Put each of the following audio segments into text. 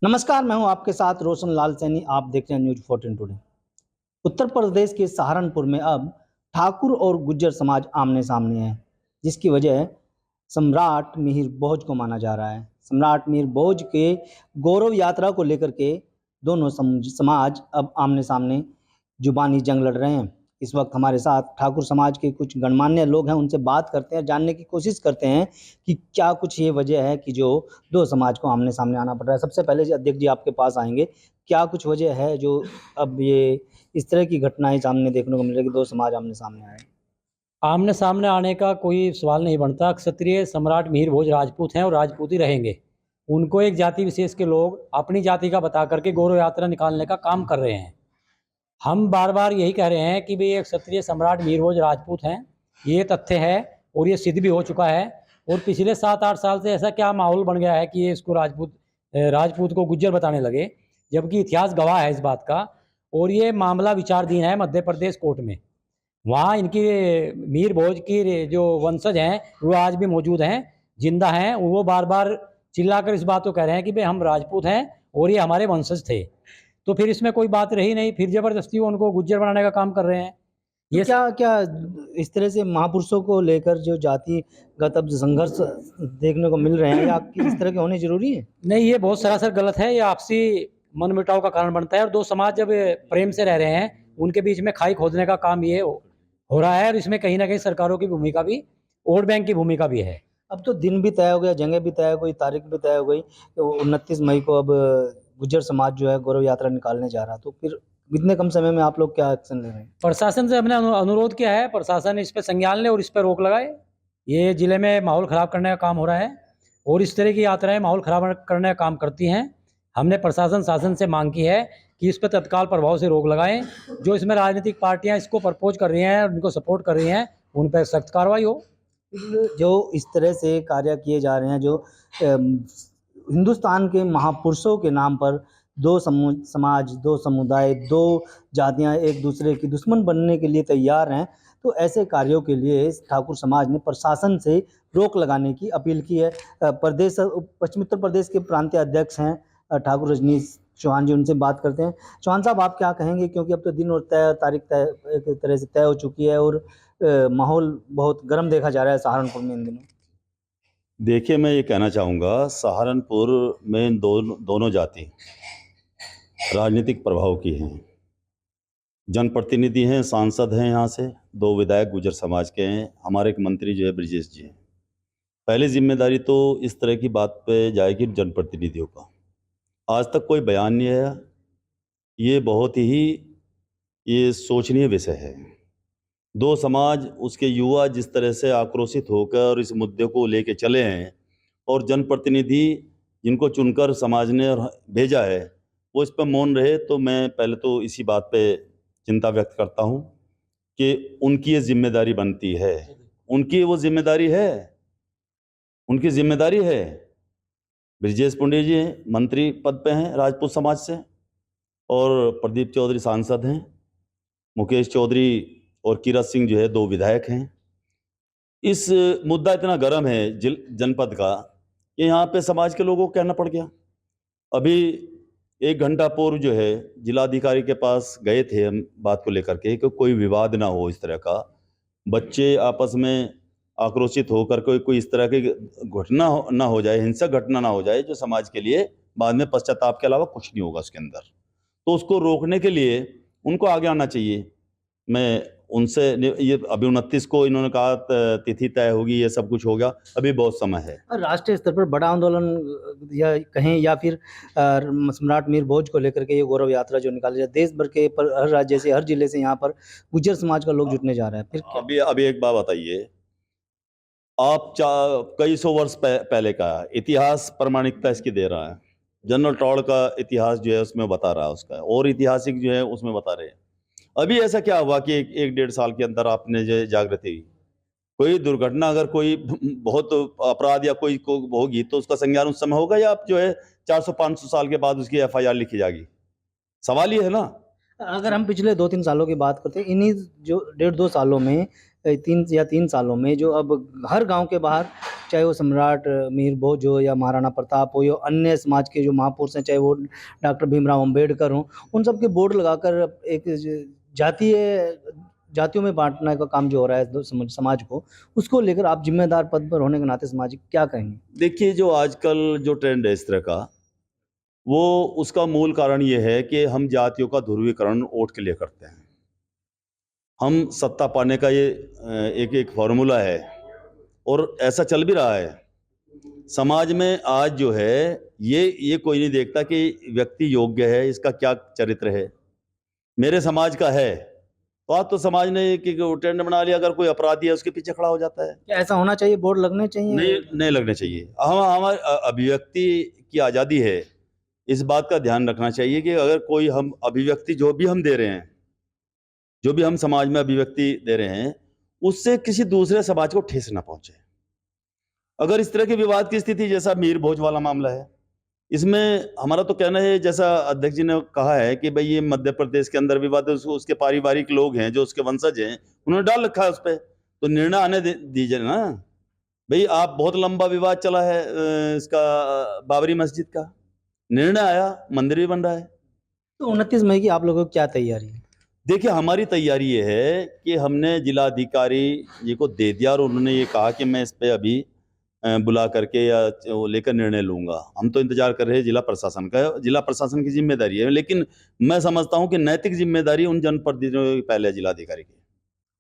नमस्कार, मैं हूं आपके साथ रोशन लाल सैनी। आप देख रहे हैं न्यूज़ 14 टुडे। उत्तर प्रदेश के सहारनपुर में अब ठाकुर और गुज्जर समाज आमने-सामने है, जिसकी वजह सम्राट मिहिर भोज को माना जा रहा है। सम्राट मिहिर भोज के गौरव यात्रा को लेकर के दोनों समाज अब आमने-सामने जुबानी जंग लड़ रहे हैं। इस वक्त हमारे साथ ठाकुर समाज के कुछ गणमान्य लोग हैं, उनसे बात करते हैं, जानने की कोशिश करते हैं कि क्या कुछ ये वजह है कि जो दो समाज को आमने-सामने आना पड़ रहा है। सबसे पहले जी अध्यक्ष जी आपके पास आएँगे। क्या कुछ वजह है जो अब ये इस तरह की घटनाएँ सामने देखने को मिल रही है कि दो समाज आमने-सामने आए? आमने सामने आने का कोई सवाल नहीं बनता। क्षत्रिय सम्राट मिहिर भोज राजपूत हैं और राजपूत ही रहेंगे। उनको एक जाति विशेष के लोग अपनी जाति का बता करके गौरव यात्रा निकालने का काम कर रहे हैं। हम बार बार यही कह रहे हैं कि भाई एक क्षत्रिय सम्राट मिहिर भोज राजपूत हैं, ये तथ्य है और ये सिद्ध भी हो चुका है। और पिछले 7-8 साल से ऐसा क्या माहौल बन गया है कि ये इसको राजपूत को गुज्जर बताने लगे, जबकि इतिहास गवाह है इस बात का। और ये मामला विचाराधीन है मध्य प्रदेश कोर्ट में। वहाँ इनकी मीर भोज की जो वंशज हैं वो आज भी मौजूद हैं, जिंदा हैं। वो बार बार चिल्लाकर इस बात को कह रहे हैं कि भाई हम राजपूत हैं और ये हमारे वंशज थे। तो फिर इसमें कोई बात रही नहीं, फिर जबरदस्ती वो उनको गुज्जर बनाने का काम कर रहे हैं। ये क्या क्या इस तरह से महापुरुषों को लेकर जो जातिगत अब संघर्ष देखने को मिल रहे हैं, या इस तरह के होने ज़रूरी है? नहीं, ये बहुत सरासर गलत है। ये आपसी मनमुटाव का कारण बनता है। और दो समाज जब प्रेम से रह रहे हैं, उनके बीच में खाई खोदने का काम ये हो रहा है। और इसमें कहीं ना कहीं सरकारों की भूमिका भी, वोट बैंक की भूमिका भी है। अब तो दिन भी तय हो गया, जगह भी तय हो गई, तारीख भी तय हो गई। तो 29 मई को अब गुज्जर समाज जो है गौरव यात्रा निकालने जा रहा है। तो फिर इतने कम समय में आप लोग क्या एक्शन ले रहे हैं? प्रशासन से हमने अनुरोध किया है, प्रशासन इस पर संज्ञान ले और इस पर रोक लगाए। ये जिले में माहौल ख़राब करने का काम हो रहा है और इस तरह की यात्राएं माहौल ख़राब करने का काम करती हैं। हमने प्रशासन शासन से मांग की है कि इस पर तत्काल प्रभाव से रोक लगाएं। जो इसमें राजनीतिक पार्टियां इसको प्रपोज कर रही हैं और उनको सपोर्ट कर रही हैं, उन पर सख्त कार्रवाई हो। जो इस तरह से कार्य किए जा रहे हैं, जो हिंदुस्तान के महापुरुषों के नाम पर दो समाज, दो समुदाय, दो जातियां एक दूसरे की दुश्मन बनने के लिए तैयार हैं, तो ऐसे कार्यों के लिए ठाकुर समाज ने प्रशासन से रोक लगाने की अपील की है। पश्चिमी उत्तर प्रदेश के प्रांतीय अध्यक्ष हैं ठाकुर रजनीश चौहान जी, उनसे बात करते हैं। चौहान साहब, आप क्या कहेंगे, क्योंकि अब तो दिन और तारीख तय एक तरह से तय हो चुकी है और माहौल बहुत गर्म देखा जा रहा है सहारनपुर में इन दिनों? देखिए, मैं ये कहना चाहूँगा, सहारनपुर में दोनों जाति राजनीतिक प्रभाव की हैं। जनप्रतिनिधि हैं, सांसद हैं, यहाँ से 2 विधायक गुर्जर समाज के हैं। हमारे एक मंत्री जो है ब्रजेश जी हैं। पहली जिम्मेदारी तो इस तरह की बात पे जाएगी जनप्रतिनिधियों का। आज तक कोई बयान नहीं आया। ये बहुत ही ये सोचनीय विषय है। 2 समाज, उसके युवा जिस तरह से आक्रोशित होकर इस मुद्दे को लेके चले हैं और जनप्रतिनिधि जिनको चुनकर समाज ने भेजा है, वो इस पर मौन रहे, तो मैं पहले तो इसी बात पे चिंता व्यक्त करता हूँ कि उनकी ये जिम्मेदारी बनती है। उनकी वो जिम्मेदारी है, उनकी जिम्मेदारी है। ब्रजेश पुंडे जी हैं, मंत्री पद पे हैं राजपूत समाज से, और प्रदीप चौधरी सांसद हैं। मुकेश चौधरी और किरत सिंह जो है 2 विधायक हैं। इस मुद्दा इतना गर्म है जनपद का कि यहाँ पे समाज के लोगों को कहना पड़ गया। अभी 1 घंटा पूर्व जो है जिलाधिकारी के पास गए थे हम बात को लेकर के कि कोई विवाद ना हो इस तरह का। बच्चे आपस में आक्रोशित होकर कोई इस तरह की घटना ना हो जाए, हिंसक घटना ना हो जाए जो समाज के लिए बाद में पश्चाताप के अलावा कुछ नहीं होगा उसके अंदर। तो उसको रोकने के लिए उनको आगे आना चाहिए। मैं उनसे ये अभी 29 को इन्होंने कहा तिथि तय होगी, ये सब कुछ होगा, अभी बहुत समय है। राष्ट्रीय स्तर पर बड़ा आंदोलन या कहें, या फिर सम्राट मिहिर भोज को लेकर के ये गौरव यात्रा जो निकाली जाए, देश भर के पर हर राज्य से, हर जिले से यहाँ पर गुज्जर समाज का लोग जुटने जा रहा है, फिर अभी एक बात बताइए, आप कई सौ वर्ष पहले का इतिहास प्रमाणिकता इसकी दे रहा है। जनरल टॉड का इतिहास जो है उसमें बता रहा है उसका, और ऐतिहासिक जो है उसमें बता रहे हैं। अभी ऐसा क्या हुआ कि 1-1.5 साल के अंदर आपने जो जागृति, कोई दुर्घटना, अगर कोई बहुत अपराध या कोई को होगी तो उसका संज्ञान उस समय होगा, या आप जो है 400-500 साल के बाद उसकी FIR लिखी जाएगी? सवाल ये है ना। अगर हम पिछले 2-3 सालों की बात करते हैं, इन्हीं जो 1.5-2 सालों में 3 सालों में जो अब हर गांव के बाहर चाहे वो सम्राट मिहिर भोज हो या महाराणा प्रताप हो या अन्य समाज के जो महापुरुष हैं, चाहे वो डॉक्टर भीमराव अंबेडकर हों, उन सब के बोर्ड लगाकर एक जातियों में बांटने का काम जो हो रहा है समाज को, उसको लेकर आप जिम्मेदार पद पर होने के नाते सामाजिक क्या कहेंगे? देखिए, जो आजकल जो ट्रेंड है इस तरह का, वो उसका मूल कारण ये है कि हम जातियों का ध्रुवीकरण वोट के लिए करते हैं। हम सत्ता पाने का ये एक फॉर्मूला है और ऐसा चल भी रहा है। समाज में आज जो है ये कोई नहीं देखता कि व्यक्ति योग्य है, इसका क्या चरित्र है। मेरे समाज का है तो आज तो समाज ने एक ट्रेंड बना लिया, अगर कोई अपराधी है उसके पीछे खड़ा हो जाता है। क्या ऐसा होना चाहिए? बोर्ड लगने चाहिए? नहीं लगने चाहिए। हम हमारी अभिव्यक्ति की आज़ादी है, इस बात का ध्यान रखना चाहिए कि अगर कोई हम अभिव्यक्ति जो भी हम दे रहे हैं, जो भी हम समाज में अभिव्यक्ति दे रहे हैं, उससे किसी दूसरे समाज को ठेस ना पहुंचे। अगर इस तरह के विवाद की स्थिति जैसा मिहिर भोज वाला मामला है, इसमें हमारा तो कहना है, जैसा अध्यक्ष जी ने कहा है कि भाई ये मध्य प्रदेश के अंदर विवाद है, उसके पारिवारिक लोग हैं जो उसके वंशज हैं, उन्होंने डाल रखा है उस पर, तो निर्णय आने दीजिए ना भाई। आप बहुत लंबा विवाद चला है इसका बाबरी मस्जिद का, निर्णय आया, मंदिर भी बन रहा है। तो 29 मई की आप लोगों की क्या तैयारी है? देखिए, हमारी तैयारी ये है कि हमने जिलाधिकारी जी को दे दिया और उन्होंने ये कहा कि मैं इस पे अभी बुला करके या वो लेकर निर्णय लूंगा। हम तो इंतजार कर रहे हैं जिला प्रशासन का। जिला प्रशासन की जिम्मेदारी है, लेकिन मैं समझता हूं कि नैतिक जिम्मेदारी उन जनप्रतिनिधियों की पहले जिलाधिकारी की।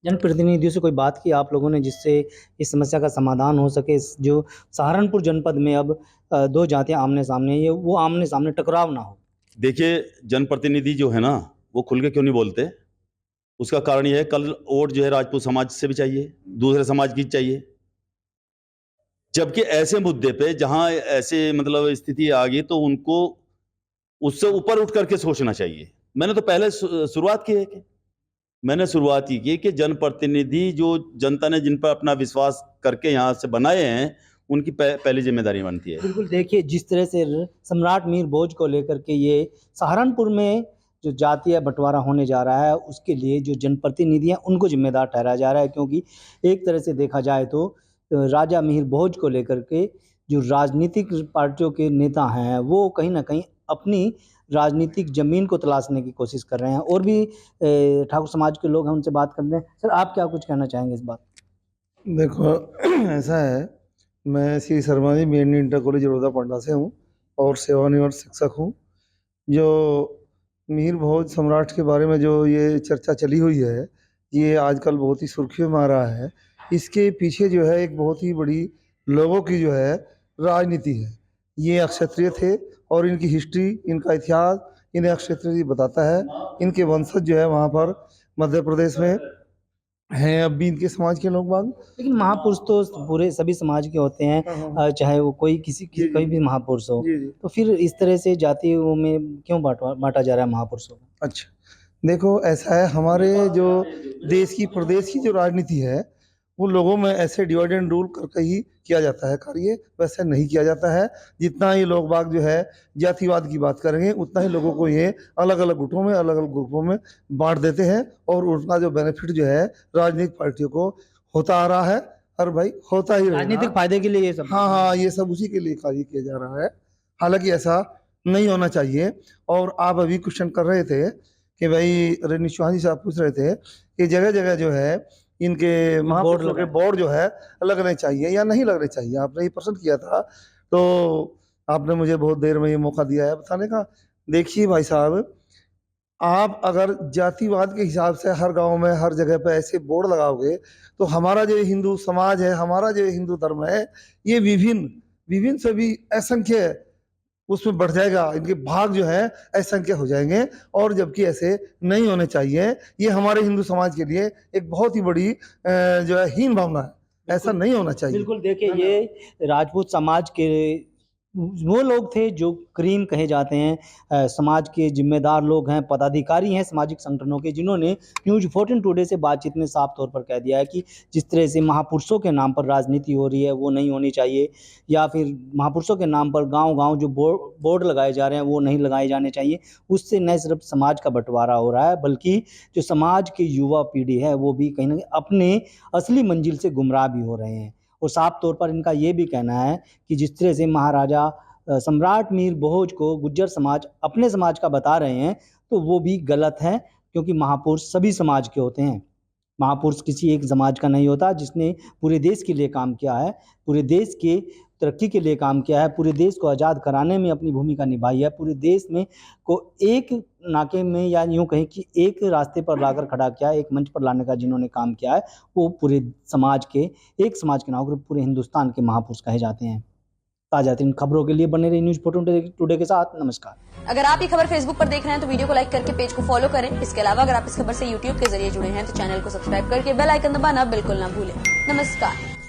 जनप्रतिनिधियों से कोई बात की आप लोगों ने जिससे इस समस्या का समाधान हो सके? जो सहारनपुर जनपद में अब 2 जातियां आमने सामने हैं, वो आमने सामने टकराव ना हो। देखिए, जनप्रतिनिधि जो है ना, वो खुल के क्यों नहीं बोलते? उसका कारण ये है, कल वोट जो है राजपूत समाज से भी चाहिए, दूसरे समाज की चाहिए। जबकि ऐसे मुद्दे पे जहां ऐसे मतलब स्थिति आ गई तो उनको उससे ऊपर उठ करके सोचना चाहिए। मैंने तो पहले शुरुआत की है कि मैंने शुरुआत की कि जनप्रतिनिधि जो जनता ने जिन पर अपना विश्वास करके यहाँ से बनाए हैं, उनकी पहली जिम्मेदारी बनती है। बिल्कुल, देखिए जिस तरह से सम्राट मिहिर भोज को लेकर के ये सहारनपुर में जो जातीय बंटवारा होने जा रहा है, उसके लिए जो जनप्रतिनिधि हैं उनको जिम्मेदार ठहराया जा रहा है, क्योंकि एक तरह से देखा जाए तो राजा मिहिर भोज को लेकर के जो राजनीतिक पार्टियों के नेता हैं, वो कहीं ना कहीं अपनी राजनीतिक जमीन को तलाशने की कोशिश कर रहे हैं। और भी ठाकुर समाज के लोग हैं, उनसे बात करते हैं। सर, आप क्या कुछ कहना चाहेंगे इस बात? देखो ऐसा है, मैं Shri Sharma ji main inter college Baroda पांडा से हूँ और सेवानिवृत्त शिक्षक हूँ। जो मिहिर भोज सम्राट के बारे में जो ये चर्चा चली हुई है, ये आजकल बहुत ही सुर्खियों में आ रहा है। इसके पीछे जो है एक बहुत ही बड़ी लोगों की जो है राजनीति है। ये अक्षत्रिय थे और इनकी हिस्ट्री, इनका इतिहास इन्हें अक्षत्रिय बताता है। इनके वंशज जो है वहाँ पर मध्य प्रदेश में हैं अब भी इनके समाज के लोग बाग। लेकिन महापुरुष तो पूरे सभी समाज के होते हैं, चाहे वो कोई कोई भी महापुरुष हो। जी जी। तो फिर इस तरह से जातियों में क्यों बांटा जा रहा है महापुरुषों को? अच्छा, देखो ऐसा है, हमारे जो देश की प्रदेश की जो राजनीति है, वो लोगों में ऐसे डिवाइड एंड रूल करके ही किया जाता है कार्य, वैसे नहीं किया जाता है। जितना ही लोग बाग जो है जातिवाद की बात करेंगे, उतना ही लोगों को ये अलग अलग गुटों में, अलग अलग ग्रुपों में बांट देते हैं और उसका जो बेनिफिट जो है राजनीतिक पार्टियों को होता आ रहा है। और भाई होता ही रहेगा। राजनीतिक फायदे के लिए ये सब? हाँ, ये सब उसी के लिए कार्य किया जा रहा है। हालांकि ऐसा नहीं होना चाहिए। और आप अभी क्वेश्चन कर रहे थे कि भाई रजनीश चौहान जी साहब पूछ रहे थे कि जगह जगह जो है इनके महापुरुषों के बोर्ड जो है लगने चाहिए या नहीं लगने चाहिए। आपने ये प्रश्न किया था, तो आपने मुझे बहुत देर में ये मौका दिया है बताने का। देखिए भाई साहब, आप अगर जातिवाद के हिसाब से हर गांव में हर जगह पे ऐसे बोर्ड लगाओगे, तो हमारा जो हिंदू समाज है, हमारा जो हिंदू धर्म है, ये विभिन्न से भी असंख्य उसमें बढ़ जाएगा। इनके भाग जो है असंख्य हो जाएंगे और जबकि ऐसे नहीं होने चाहिए। ये हमारे हिंदू समाज के लिए एक बहुत ही बड़ी जो है हीन भावना है। ऐसा नहीं होना चाहिए। बिल्कुल, देखिए ये राजपूत समाज के वो लोग थे जो क्रीम कहे जाते हैं, समाज के जिम्मेदार लोग हैं, पदाधिकारी हैं सामाजिक संगठनों के, जिन्होंने न्यूज़ 14 टुडे से बातचीत में साफ तौर पर कह दिया है कि जिस तरह से महापुरुषों के नाम पर राजनीति हो रही है वो नहीं होनी चाहिए, या फिर महापुरुषों के नाम पर गांव-गांव जो बोर्ड लगाए जा रहे हैं वो नहीं लगाए जाने चाहिए। उससे न सिर्फ समाज का बंटवारा हो रहा है, बल्कि जो समाज की युवा पीढ़ी है वो भी कहीं ना कहीं अपने असली मंजिल से गुमराह भी हो रहे हैं। और साफ तौर पर इनका ये भी कहना है कि जिस तरह से महाराजा सम्राट मीर भोज को गुज्जर समाज अपने समाज का बता रहे हैं तो वो भी गलत है, क्योंकि महापुरुष सभी समाज के होते हैं। महापुरुष किसी एक समाज का नहीं होता। जिसने पूरे देश के लिए काम किया है, पूरे देश के तरक्की के लिए काम किया है, पूरे देश को आज़ाद कराने में अपनी भूमिका निभाई है, पूरे देश में को एक नाके में या यूँ कहें कि एक रास्ते पर लाकर खड़ा किया है, एक मंच पर लाने का जिन्होंने काम किया है, वो पूरे समाज के एक समाज के ना होकर पूरे हिंदुस्तान के महापुरुष कहे जाते हैं। ताज़ा तरीन खबरों के लिए बने रहिए न्यूज़ 14 टुडे के साथ। नमस्कार। अगर आप ये खबर फेसबुक पर देख रहे हैं तो वीडियो को लाइक करके पेज को फॉलो करें। इसके अलावा अगर आप इस खबर से यूट्यूब के जरिए जुड़े हैं तो चैनल को सब्सक्राइब करके बेल आइकन दबाना बिल्कुल ना भूलें। नमस्कार।